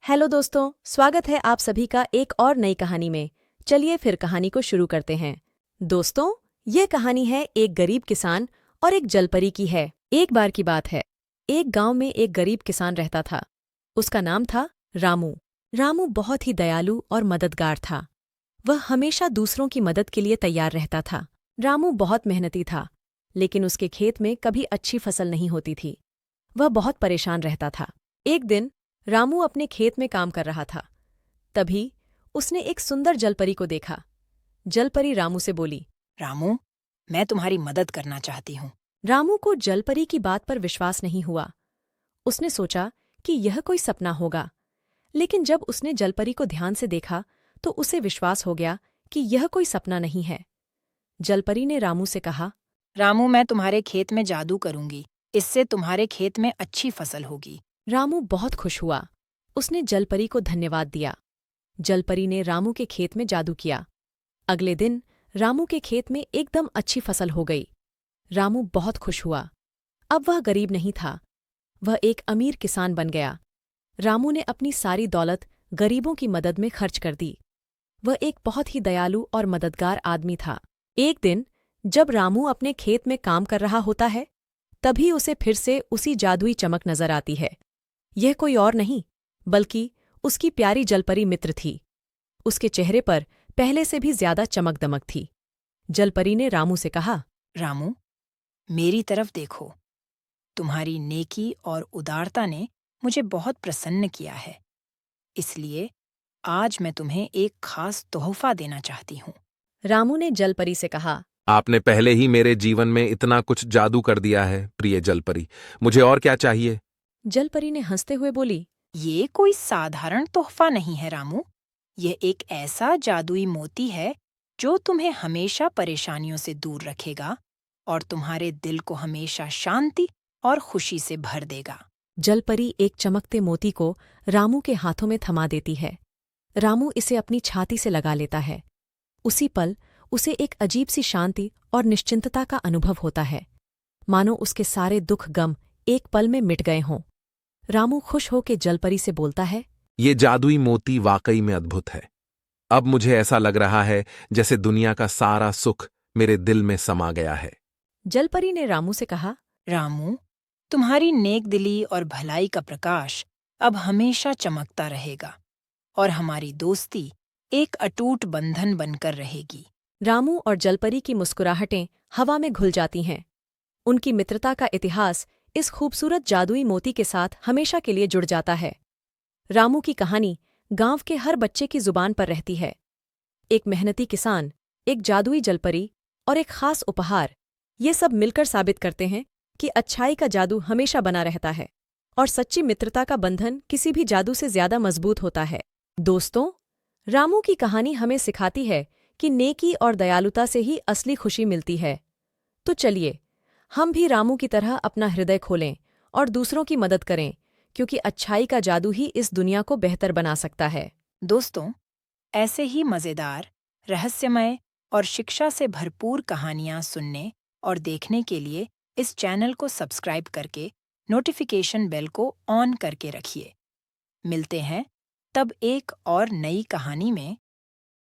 Hello दोस्तों, स्वागत है आप सभी का एक और नई कहानी में। चलिए फिर कहानी को शुरू करते हैं। दोस्तों, यह कहानी है एक गरीब किसान और एक जलपरी की है। एक बार की बात है, एक गांव में एक गरीब किसान रहता था। उसका नाम था रामू। रामू बहुत ही दयालु और मददगार था। वह हमेशा दूसरों की मदद के लिए तैयार रहता था। रामू बहुत मेहनती था, लेकिन उसके खेत में कभी अच्छी फसल नहीं होती थी। वह बहुत परेशान रहता था। एक दिन रामू अपने खेत में काम कर रहा था। तभी उसने एक सुंदर जलपरी को देखा। जलपरी रामू से बोली। रामू, मैं तुम्हारी मदद करना चाहती हूँ। रामू को जलपरी की बात पर विश्वास नहीं हुआ। उसने सोचा कि यह कोई सपना होगा, लेकिन जब उसने जलपरी को ध्यान से देखा तो उसे विश्वास हो गया कि यह कोई सपना नहीं है। जलपरी ने रामू से कहा, रामू, मैं तुम्हारे खेत में जादू करूंगी। इससे तुम्हारे खेत में अच्छी फसल होगी। रामू बहुत खुश हुआ। उसने जलपरी को धन्यवाद दिया। जलपरी ने रामू के खेत में जादू किया। अगले दिन रामू के खेत में एकदम अच्छी फसल हो गई। रामू बहुत खुश हुआ। अब वह गरीब नहीं था, वह एक अमीर किसान बन गया। रामू ने अपनी सारी दौलत गरीबों की मदद में खर्च कर दी। वह एक बहुत ही दयालु और मददगार आदमी था। एक दिन जब रामू अपने खेत में काम कर रहा होता है, तभी उसे फिर से उसी जादुई चमक नजर आती है। यह कोई और नहीं, बल्कि उसकी प्यारी जलपरी मित्र थी। उसके चेहरे पर पहले से भी ज्यादा चमक दमक थी। जलपरी ने रामू से कहा, रामू, मेरी तरफ देखो। तुम्हारी नेकी और उदारता ने मुझे बहुत प्रसन्न किया है। इसलिए आज मैं तुम्हें एक खास तोहफा देना चाहती हूँ। रामू ने जलपरी से कहा, आपने पहले ही मेरे जीवन में इतना कुछ जादू कर दिया है, प्रिय जलपरी। मुझे और क्या चाहिए? जलपरी ने हंसते हुए बोली, ये कोई साधारण तोहफा नहीं है रामू। यह एक ऐसा जादुई मोती है जो तुम्हें हमेशा परेशानियों से दूर रखेगा और तुम्हारे दिल को हमेशा शांति और खुशी से भर देगा। जलपरी एक चमकते मोती को रामू के हाथों में थमा देती है। रामू इसे अपनी छाती से लगा लेता है। उसी पल उसे एक अजीब सी शांति और निश्चिंतता का अनुभव होता है, मानो उसके सारे दुख गम एक पल में मिट गए हों। रामू खुश होकर जलपरी से बोलता है, ये जादुई मोती वाकई में अद्भुत है। अब मुझे ऐसा लग रहा है जैसे दुनिया का सारा सुख मेरे दिल में समा गया है। जलपरी ने रामू से कहा, रामू, तुम्हारी नेकदिली और भलाई का प्रकाश अब हमेशा चमकता रहेगा और हमारी दोस्ती एक अटूट बंधन बनकर रहेगी। रामू और जलपरी की मुस्कुराहटें हवा में घुल जाती हैं। उनकी मित्रता का इतिहास इस खूबसूरत जादुई मोती के साथ हमेशा के लिए जुड़ जाता है। रामू की कहानी गांव के हर बच्चे की जुबान पर रहती है। एक मेहनती किसान, एक जादुई जलपरी और एक खास उपहार, ये सब मिलकर साबित करते हैं कि अच्छाई का जादू हमेशा बना रहता है और सच्ची मित्रता का बंधन किसी भी जादू से ज्यादा मजबूत होता है। दोस्तों, रामू की कहानी हमें सिखाती है कि नेकी और दयालुता से ही असली खुशी मिलती है। तो चलिए, हम भी रामू की तरह अपना हृदय खोलें और दूसरों की मदद करें, क्योंकि अच्छाई का जादू ही इस दुनिया को बेहतर बना सकता है। दोस्तों, ऐसे ही मज़ेदार, रहस्यमय और शिक्षा से भरपूर कहानियाँ सुनने और देखने के लिए इस चैनल को सब्सक्राइब करके नोटिफिकेशन बेल को ऑन करके रखिए। मिलते हैं तब एक और नई कहानी में।